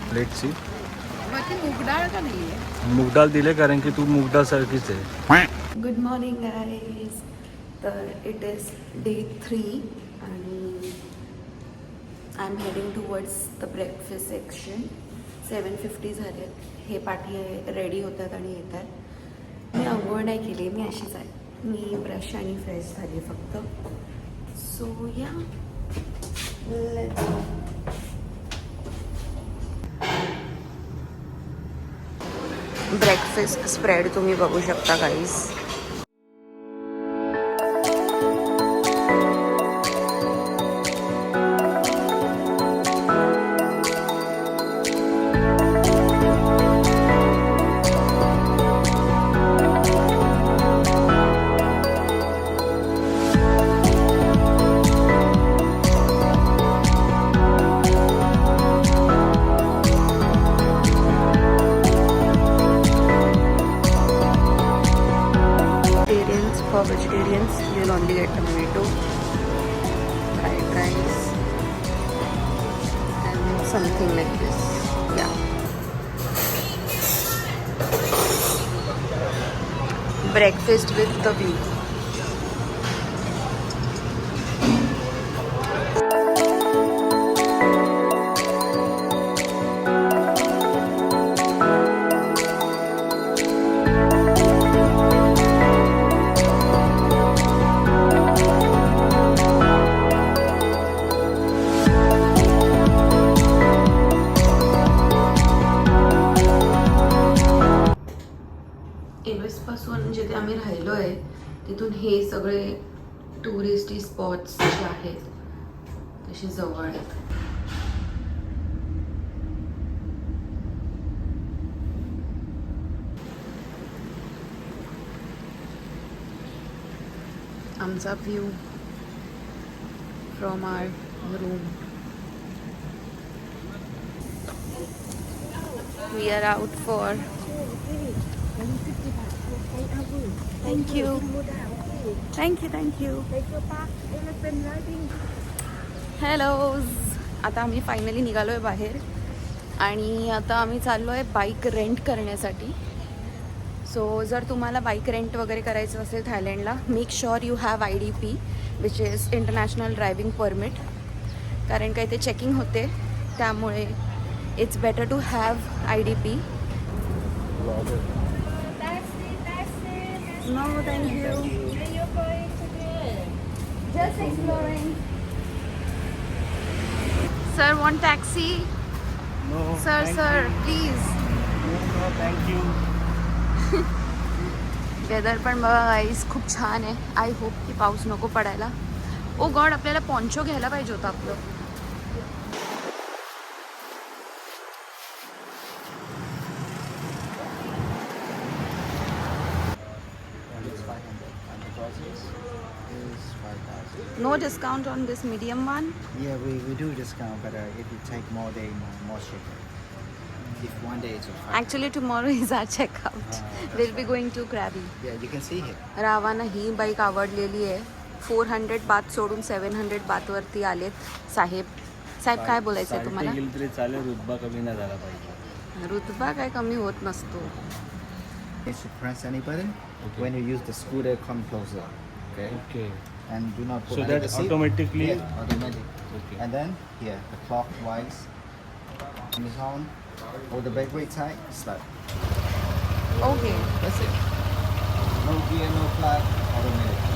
प्लेटची बाकी मूग डाळ का नाही आहे? मूग डाळ दिले कारण की तू मूग डाळ सारखीच आहे. Good morning guys. तर इट इज डे 3 आणि I am heading towards the breakfast section. 7:50 झालेत. हे पाठी रेडी होतात आणि येत आहेत. मी अंघोळ नाही केली, मी अशीच आहे. मी ब्रश आणि फ्रेश झाली फक्त. सो या ब्रेकफास्ट स्प्रेड तुम्ही बघू शकता guys. For vegetarians, you'll only get tomato, fried rice, and something like this. Yeah. Breakfast with the view. पासून जिथे आम्ही राहिलो आहे तिथून हे सगळे टुरिस्टी स्पॉट्स जे आहेत तसे जवळ आहेत. आमचा view from our room. We are out for Thank you. Thank you, thank you. Hello. आता आम्ही फायनली निघालो आहे बाहेर आणि आता आम्ही चाललो आहे बाईक रेंट करण्यासाठी. सो जर तुम्हाला बाईक रेंट वगैरे करायचं असेल थायलंडला, make sure you have IDP which is international driving permit. कारण काही ते चेकिंग होते, त्यामुळे it's better to have IDP. No, thank you. Where you going to do? Just exploring. Sir, want taxi? No, Sir, please. No, thank you. Weather पण बघा गाईस खूप छान आहे. आय होप की पाऊस नको पडायला. ओ गॉड, आपल्याला पॉन्चो घ्यायला पाहिजे होतं आपलं. No discount on this medium one? Yeah, we do discount, but if you take more day, more shipping. If one day it's a five. Actually tomorrow is our checkout. We'll be going to Krabi. Yeah, you can see here. रावाना ही bike आवडलेली आहे. 400 बात सोडून 700 बात वरती आलेत. साहेब काय बोलायचं आहे तुम्हाला? गेली तरी चालेल, रुतबा कमी नाही झाला पाहिजे. रुतबा काय कमी होत नसतो. If you press any button, when you use the scooter, come closer. Okay. Okay. And do not put So under that the seat. automatically. Yeah, automatic. Okay. And then here, the clockwise. On this on, hold the brake very tight. Start. Okay. That's it. No gear, no flag. Automatic.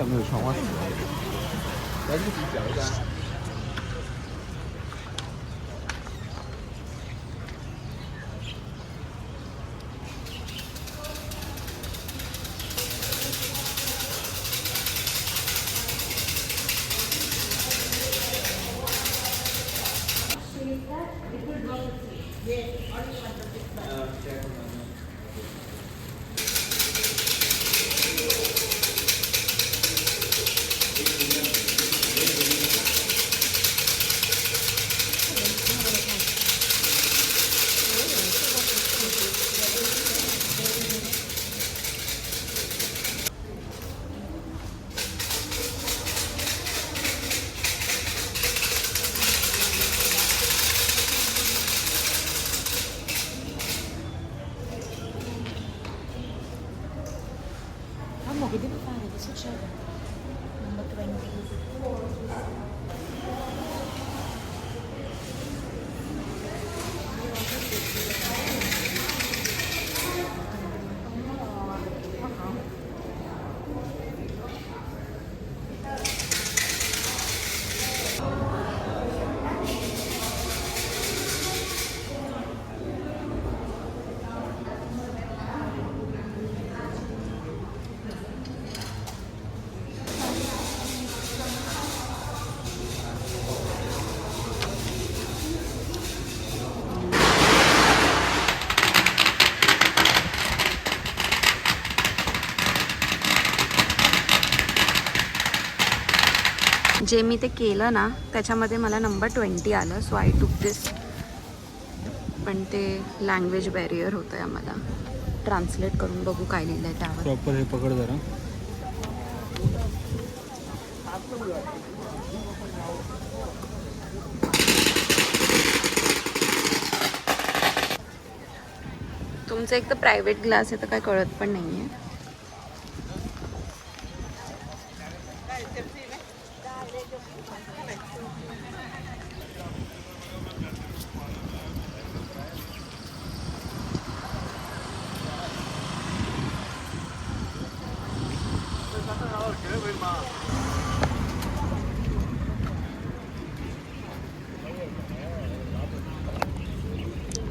有没有窗花？来一起讲一下。Che devo fare? Che succede? Number 20. जे मी ते केलं ना त्याच्यामध्ये मला number 20 आलं. So I टूक दिस. पण ते लँग्वेज बॅरियर होतं आहे आम्हाला. ट्रान्सलेट करून बघू काय लिहिलं आहे त्यावर. प्रॉपर हे पकड जरा. तुमचं एक तर प्रायव्हेट ग्लास आहे तर काय कळत पण नाही आहे.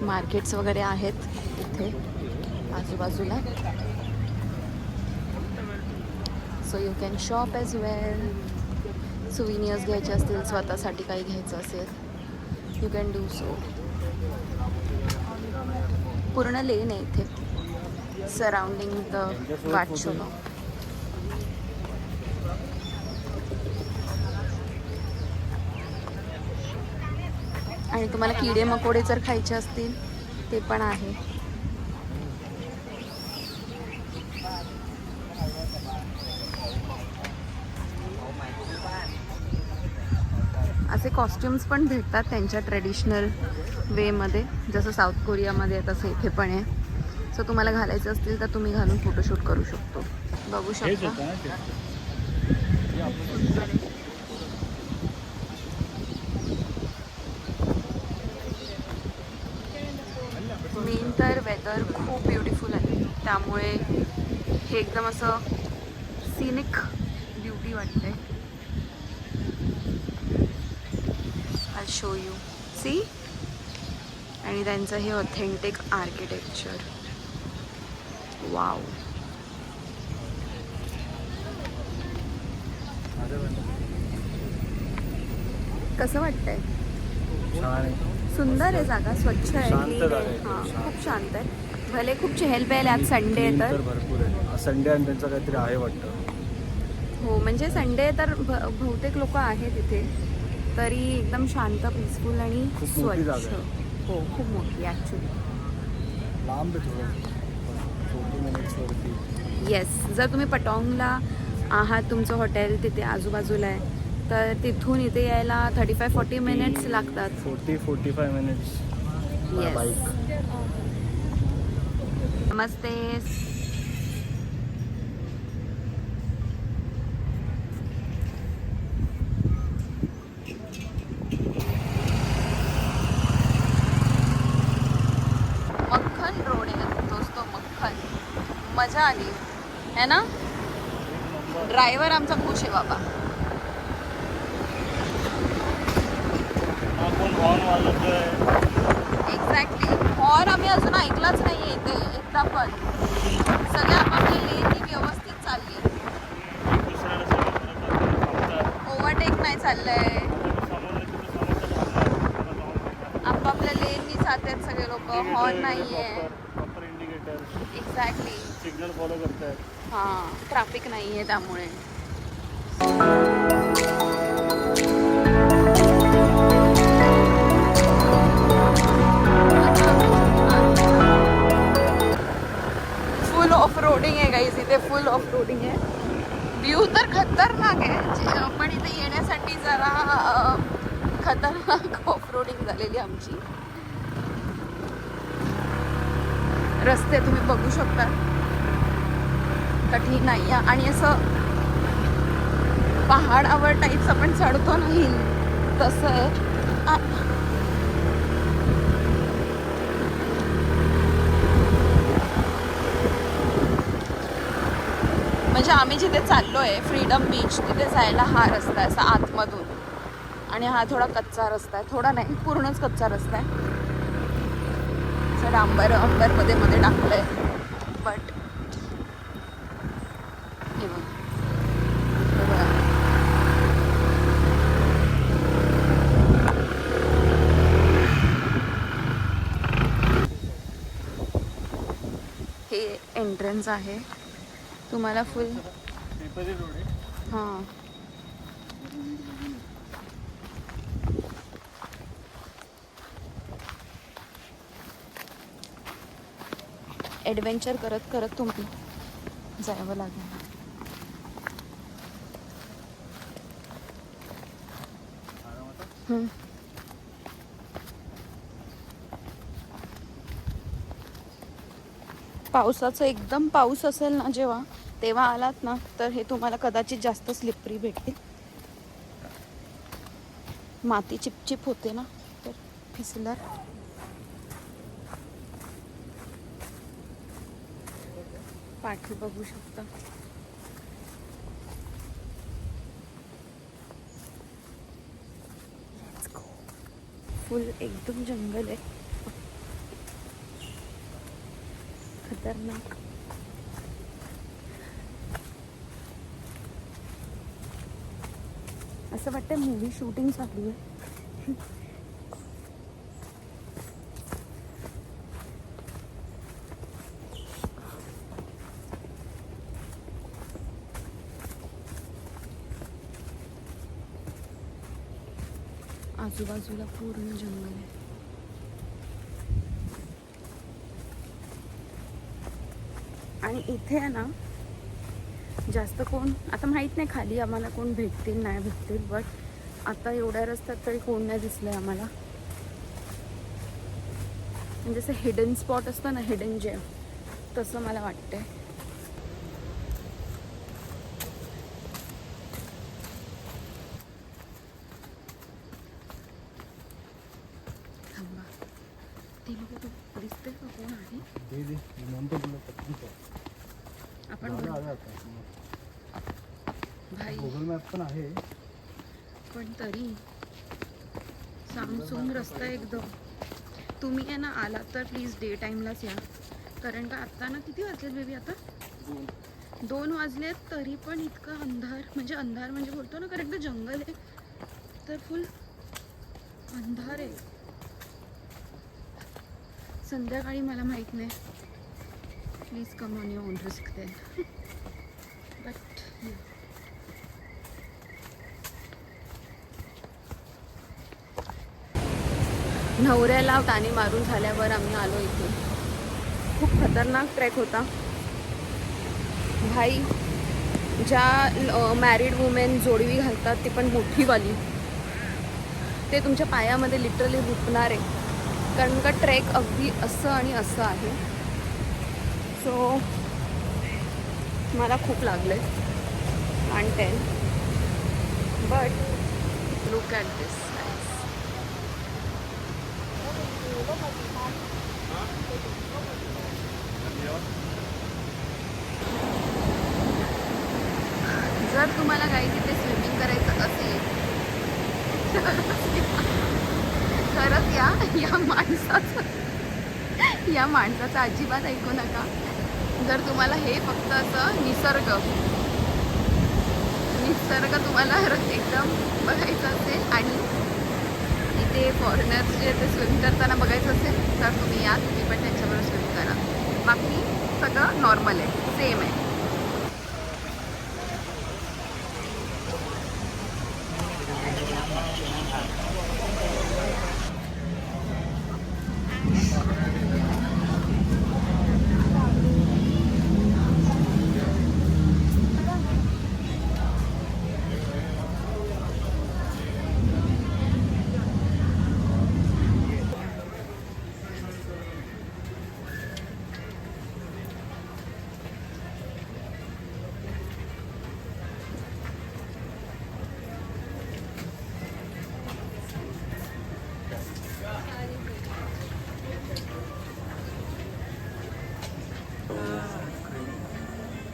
मार्केट्स वगैरे आहेत इथे आजूबाजूला. So you can shop as well. Souvenirs घ्यायचे असतील, स्वतःसाठी काही घ्यायचं असेल, यू कॅन डू सो. पूर्ण लेन आहे इथे सराउंडिंग द वाटशोला. आणि तुम्हाला किडे मकोडे जर खायचे असतील ते पण आहे. असे कॉस्ट्युम्स पण भेटतात त्यांच्या ट्रेडिशनल वेमध्ये, जसं साऊथ कोरियामध्ये तसं इथे पण आहे. सो तुम्हाला घालायचं असतील तर तुम्ही घालून फोटोशूट करू शकतो. बघू शकता. मेन तर वेदर खूप ब्युटिफुल आहे, त्यामुळे हे एकदम असं सिनिक ब्युटी वाटते. I show you. सी. आणि त्यांचं हे ऑथेंटिक आर्किटेक्चर. वाव. कसं वाटतंय? छान आहे. सुंदर आहे जागा, स्वच्छ आहे, शांत क्लीन जागा आहे. आहे. हां, खूप शांत आहे. भले खूप चहल पहल आज संडे आहे तर. भरपूर आहे. संडे आणि त्यांचं काहीतरी आहे वाटतं. हो, म्हणजे संडे तर बहुतेक लोक आहेत इथे, तरी एकदम शांत, पीसफुल आणि खूप मोठी जागा स्वच्छ. आहे. हो, खूप मोठी ॲक्च्युली. लांब आहे थोडं. 40 मिनिट्सवरती. येस. जर तुम्ही पटाँगला आहात, तुमचं हॉटेल तिथे आजूबाजूला आहे, तर तिथून इथे यायला 35-40 मिनिट्स लागतात. 40-45 मिनिट्स येस. बाईक. नमस्ते. मक्खन रोड आहे दोस्तों, मक्खन. मजा आली है ना. ड्रायव्हर आमचा खुश आहे बाबा. हा कोण हॉर्न वाजवतोय? एक्झॅक्टली. हॉर्न आम्ही अजून ऐकलाच नाहीये इथे एकदा पण. सगळे आपापल्या लेननी व्यवस्थित चालली. दुसऱ्याला समजतात. ओव्हरटेक नाही चाललंय. समोर समोर आपापल्या लेननी जातात सगळे लोक. हॉर्न नाहीये. Proper indicator exactly. Signal follow करतायत. हां, ट्रॅफिक नाहीये त्यामुळे. फुल ऑफ रोडिंग आहे गाईज इथे. फुल ऑफ रोडिंग आहे. व्ह्यू तर खतरनाक आहे, पण इथे येण्यासाठी जरा खतरनाक ऑफ रोडिंग झालेली आमची. रस्ते तुम्ही बघू शकता कठीण नाही आहे. आणि असं पहाडावर टाईप्स आपण चढतो नाही तसं आहे. म्हणजे आम्ही जिथे चाललोय फ्रीडम बीच तिथे जायला हा रस्ता आहे असा आतमधून. आणि हा थोडा कच्चा रस्ता आहे. थोडा नाही, पूर्णच कच्चा रस्ता आहे. असं डांबर मध्ये टाकलंय. बट हे बघ, हे एंट्रन्स आहे. तुम्हाला फुल पेपरी रोड आहे. हां ॲडव्हेंचर करत करत तुम्ही जावं लागेल. पावसाचं एकदम पाऊस असेल ना जेव्हा, तेव्हा आलात ना तर हे तुम्हाला कदाचित जास्त स्लिपरी भेटतील. माती चिपचिप होते ना तर फिसणार. पाठी बघू शकता. फुल एकदम जंगल आहे, खतरनाक. असं वाटतं मूवी शूटिंग चालू आहे. आजूबाजूला पूर्ण जंगल आहे. आणि इथे आहे ना जास्त कोण आता माहीत नाही खाली आम्हाला कोण भेटतील नाही भेटतील. बट आता एवढ्या रस्त्यात तरी कोण नाही दिसलंय आम्हाला. म्हणजे असं हिडन स्पॉट असतं ना, हिडन जेम, तसं मला वाटतंय. ते लोक दिसते का कोण आहे? आपण भाई गुगल मॅप पण आहे, पण तरी सामसूम रस्ता एकदम. तुम्ही आहे ना आला तर प्लीज डे टाईमलाच या. कारण का आत्ता ना किती वाजलेत बेबी? आता 2 वाजलेत तरी पण इतका अंधार म्हणजे बोलतो ना, कारण का जंगल आहे तर फुल अंधार आहे. संध्याकाळी मला माहीत नाही. Please come on your own risk then. But नवऱ्याला ताणी मारून झाल्यावर आम्ही आलो इथे. खूप खतरनाक ट्रेक होता भाई. ज्या मॅरिड वुमेन जोडवी घालतात ती पण मोठीवाली, ते तुमच्या पायामध्ये लिटरली रुतणार आहे. कारण का ट्रेक अगदी असं आणि असं आहे. सो मला खूप लागले 10. बट लुक ॲट दिस. खरंच या माणसाचं अजिबात ऐकू नका. जर तुम्हाला हे फक्त असं निसर्ग तुम्हाला एकदम बघायचं असेल आणि इथे फॉरेनर्स जे ते स्विम करताना बघायचं असेल तर तुम्ही या, तुम्ही पण त्यांच्याबरोबर स्विम करा. बाकी सगळं नॉर्मल आहे, सेम आहे.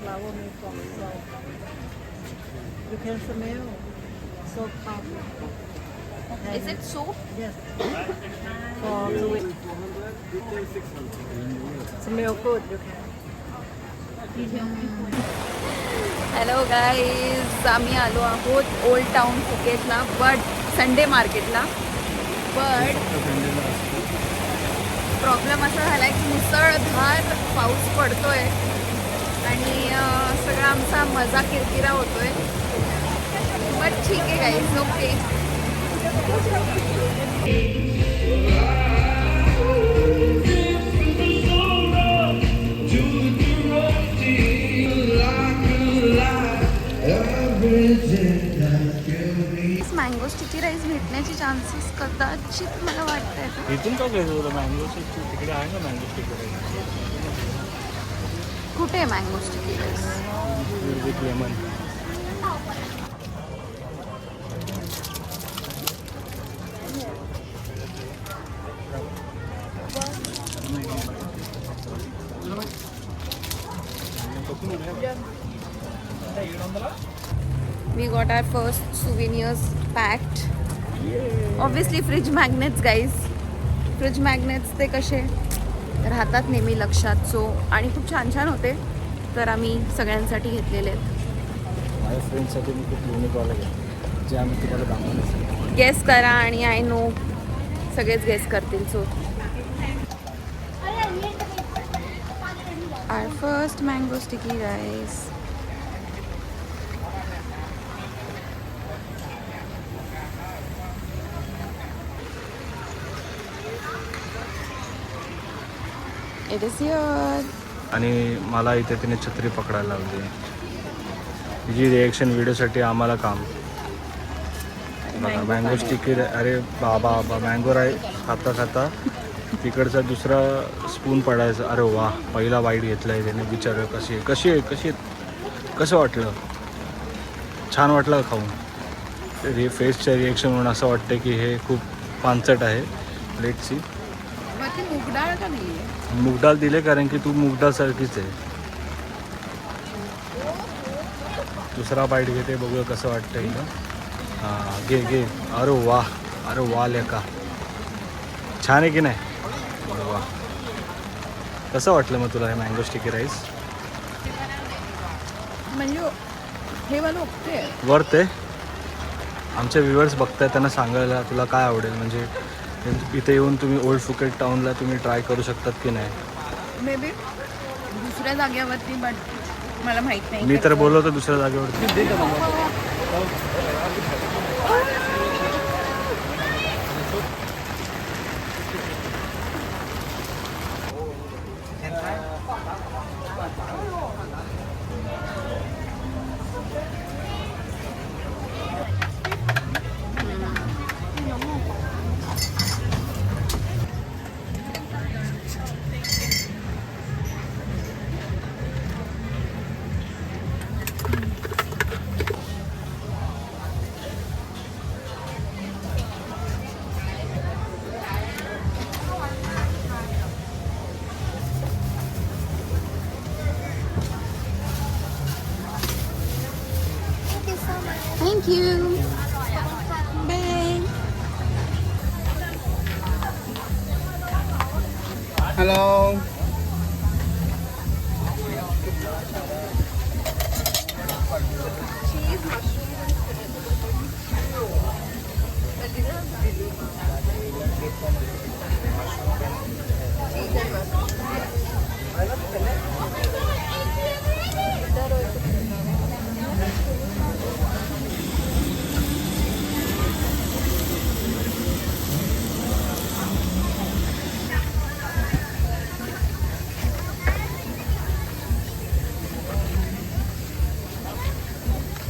Flower made from salt. You can smell soap powder. Is it soap? Yes. For fluid. Smell good. You can. Hello guys, आम्ही आलो आहोत ओल्ड टाउन फुकेतला, बट संडे मार्केटला. बट प्रॉब्लेम असा झाला आहे की मुसळधार पाऊस पडतोय आणि सगळा आमचा मजा किरकिरा होतोय. बट ठीक आहे guys, okay. Mango sticky rice भेटण्याचे चान्सेस कदाचित मला वाटत. इथून का घ्यायचं होतं मँगो स्टिक? तिकडे आहे ना मँगो स्टिक. कुठे आहे mango sticky rice? With lemon. We got our first souvenirs packed. Obviously fridge magnets guys. Fridge magnets ते कसे राहतात नेहमी लक्षात. सो आणि खूप छान छान होते, तर आम्ही सगळ्यांसाठी घेतलेले आहेत. माझ्या फ्रेंडसाठी मी खूप युनिकवाला घेतलं, जे आम्ही तुम्हाला दाखवणार. गेस करा आणि आय नो सगळेच गेस करतील. So our first mango sticky rice. It is here. आणि मला इथे तिने छत्री पकडायला लावली. तिची रिॲक्शन व्हिडिओसाठी आम्हाला काम. बघा मँगो स्टिकी. अरे बाबा मँगो राईस खाता खाता तिकडचा दुसरा स्पून पडायचा. अरे वा, पहिला बाईट घेतला आहे त्याने. विचारलं कशी आहे कसं वाटलं? छान वाटलं खाऊन? फेसच्या रिॲक्शन म्हणून असं वाटतं की हे खूप पानचट आहे. Let's see. मूग डाळ का नाही? मूग डाळ दिले, कारण की तू मूग डाळसारखीच आहे. दुसरा बाईट घेते, बघूया कसं वाटतं इथं. हां घे. अरे वा लेका, छान आहे की नाही? वा. कसं वाटलं मग तुला हे मँगो स्टिकी राईस? म्हणजे हे मला ओके वर्थ आहे. आमचे व्ह्युअर्स बघताय, त्यांना सांगायला तुला काय आवडेल, म्हणजे इथे येऊन तुम्ही ओल्ड फुकेट टाऊनला तुम्ही ट्राय करू शकतात की नाही? मे बी दुसऱ्या जागेवरती, बट मला माहीत नाही. मी तर बोललो होतो दुसऱ्या जागेवरती. Hello.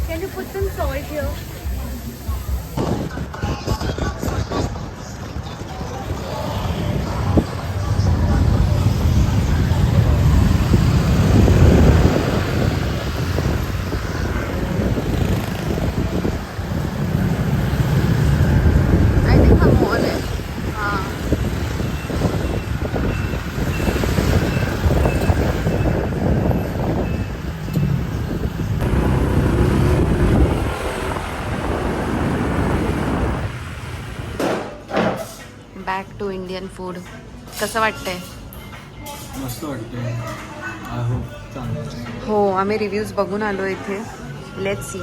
Can you put some salt here? I think हा mall आहे. हां. Back to Indian food. कसं वाटतंय? मस्त वाटते. आय होप चांगलं. हो, आम्ही रिव्ह्यूज बघून आलो इथे. Let's see.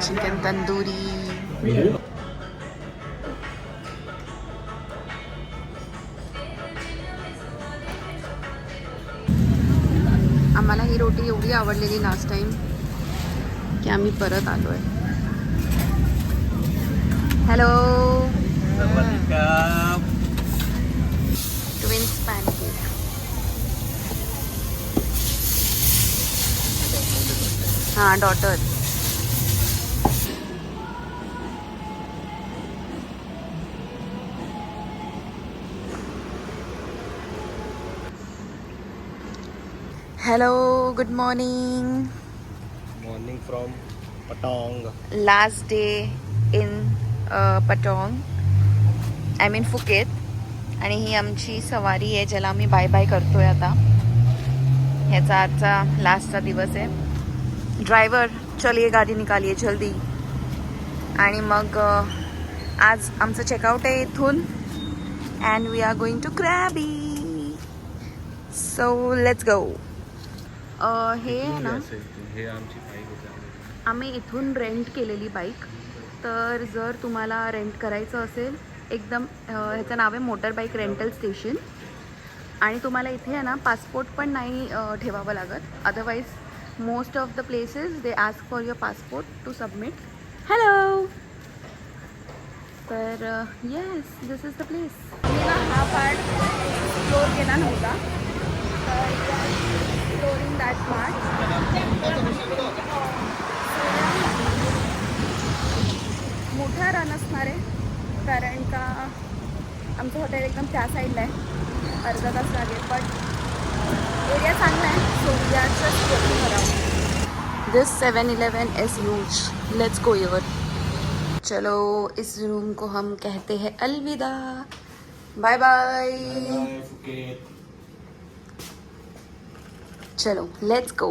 चिकन तंदुरी. आम्हाला ही रोटी एवढी आवडलेली लास्ट टाइम की आम्ही परत आलोय. हॅलो. Twins pancake. हां, daughter. Hello, good morning. Morning from Patong. Last day in Patong, I mean Phuket. आणि ही आमची सवारी आहे ज्याला आम्ही बाय बाय करतोय आता. ह्याचा आजचा लास्टचा दिवस आहे. ड्रायव्हर चलिए गाडी निकालिए जल्दी. आणि मग आज आमचं चेकआउट आहे इथून. And we are going to Krabi. So let's go. हे आहे ना, हे आमची बाईक होती. आम्ही इथून रेंट केलेली बाईक. तर जर तुम्हाला रेंट करायचं असेल, एकदम ह्याचं नाव आहे मोटर बाईक रेंटल स्टेशन. आणि तुम्हाला इथे आहे ना पासपोर्ट पण नाही ठेवावं लागत. Otherwise most of the places they ask for your passport to submit. Hello. तर yes, this is the place. मी ना हा पार्ट एक्सप्लोर केला नव्हता. तर एक्सप्लोरिंग दॅट पार्ट. मोठा रन असणार आहे कारण का आमचं हॉटेल एकदम त्या साईडला आहे. अर्धा तास लागेल, बट एरिया चांगला आहे. So we are just walking around. This 7-Eleven is huge. Let's go here. चलो, इस रूम को हम कहते हैं अलविदा. Bye bye. चलो, लेट्स गो.